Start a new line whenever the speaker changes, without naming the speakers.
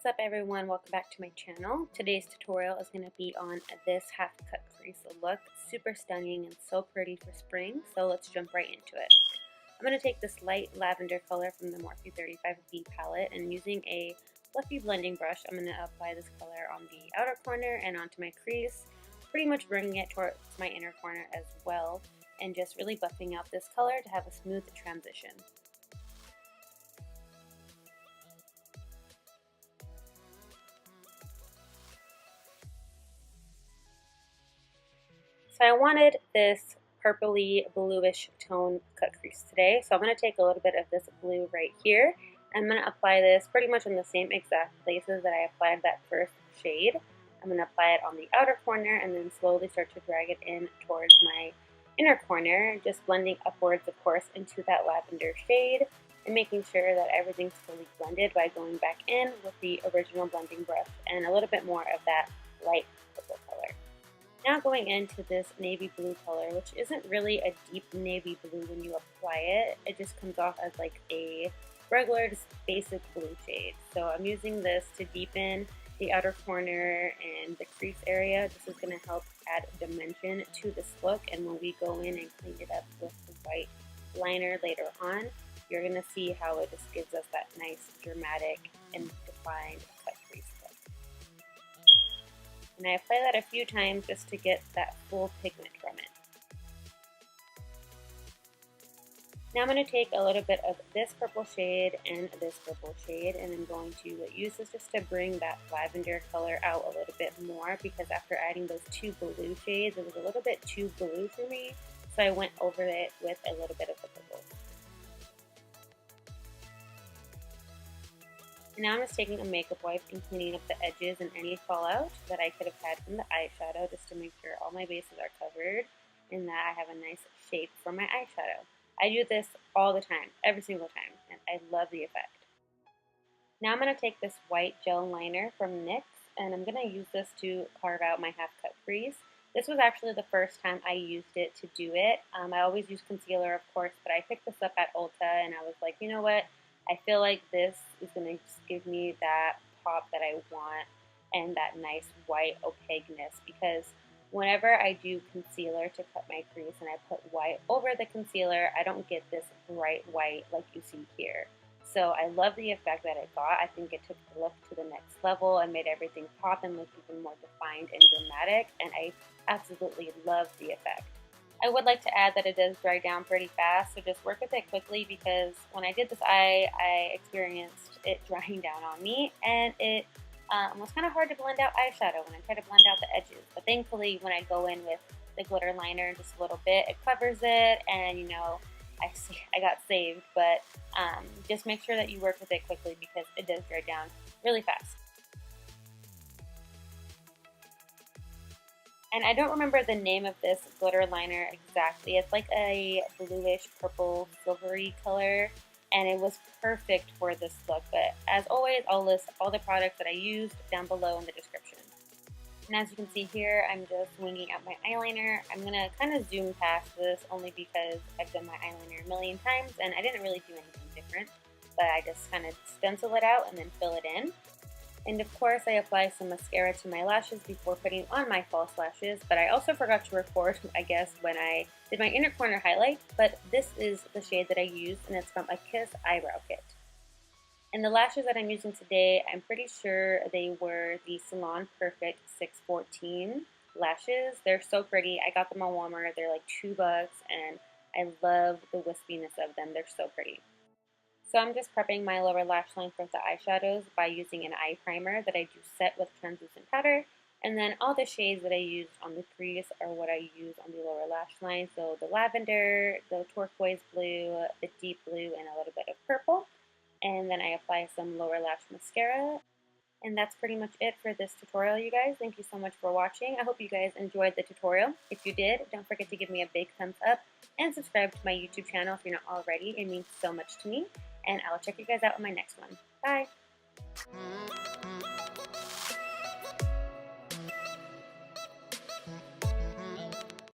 up everyone, welcome back to my channel. Today's tutorial is going to be on this half cut crease look. Super stunning and so pretty for spring, so let's jump right into it. I'm going to take this light lavender color from the Morphe 35B palette, and using a fluffy blending brush I'm going to apply this color on the outer corner and onto my crease, pretty much bringing it towards my inner corner as well, and just really buffing out this color to have a smooth transition. So I wanted this purpley bluish tone cut crease today, so I'm going to take a little bit of this blue right here. I'm going to apply this pretty much in the same exact places that I applied that first shade. I'm going to apply it on the outer corner and then slowly start to drag it in towards my inner corner, just blending upwards, of course, into that lavender shade and making sure that everything's fully blended by going back in with the original blending brush and a little bit more of that light purple color. Now going into this navy blue color, which isn't really a deep navy blue when you apply it. It just comes off as like a regular, just basic blue shade. So I'm using this to deepen the outer corner and the crease area. This is going to help add dimension to this look, and when we go in and clean it up with the white liner later on, you're going to see how it just gives us that nice, dramatic, and defined cut crease look. And I apply that a few times just to get that full pigment from it. Now I'm going to take a little bit of this purple shade and this purple shade, and I'm going to use this just to bring that lavender color out a little bit more, because after adding those two blue shades, it was a little bit too blue for me, so I went over it with a little bit of the purple. And now I'm just taking a makeup wipe and cleaning up the edges and any fallout that I could have had from the eyeshadow, just to make sure all my bases are covered and that I have a nice shape for my eyeshadow. I do this all the time, every single time, and I love the effect. Now I'm going to take this white gel liner from NYX, and I'm going to use this to carve out my half cut crease. This was actually the first time I used it to do it. I always use concealer, of course, but I picked this up at Ulta and I was like, you know what? I feel like this is going to just give me that pop that I want and that nice white opaqueness, because whenever I do concealer to cut my crease and I put white over the concealer, I don't get this bright white like you see here. So I love the effect that it got. I think it took the look to the next level and made everything pop and look even more defined and dramatic, and I absolutely love the effect. I would like to add that it does dry down pretty fast, so just work with it quickly, because when I did this eye, I experienced it drying down on me, and it was kind of hard to blend out eyeshadow when I try to blend out the edges. But thankfully, when I go in with the glitter liner just a little bit, it covers it, and you know, I got saved. But just make sure that you work with it quickly, because it does dry down really fast. And I don't remember the name of this glitter liner exactly. It's like a bluish purple silvery color, and it was perfect for this look. But as always, I'll list all the products that I used down below in the description. And as you can see here, I'm just winging out my eyeliner. I'm going to kind of zoom past this only because I've done my eyeliner a million times and I didn't really do anything different. But I just kind of stencil it out and then fill it in. And of course, I apply some mascara to my lashes before putting on my false lashes, but I also forgot to record, I guess, when I did my inner corner highlight, but this is the shade that I used, and it's from a Kiss Eyebrow Kit. And the lashes that I'm using today, I'm pretty sure they were the Salon Perfect 614 lashes. They're so pretty. I got them on Walmart. They're like $2, and I love the wispiness of them. They're so pretty. So I'm just prepping my lower lash line for the eyeshadows by using an eye primer that I do set with translucent powder. And then all the shades that I used on the crease are what I use on the lower lash line. So the lavender, the turquoise blue, the deep blue, and a little bit of purple. And then I apply some lower lash mascara. And that's pretty much it for this tutorial, you guys. Thank you so much for watching. I hope you guys enjoyed the tutorial. If you did, don't forget to give me a big thumbs up and subscribe to my YouTube channel if you're not already. It means so much to me. And I'll check you guys out in my next one. Bye!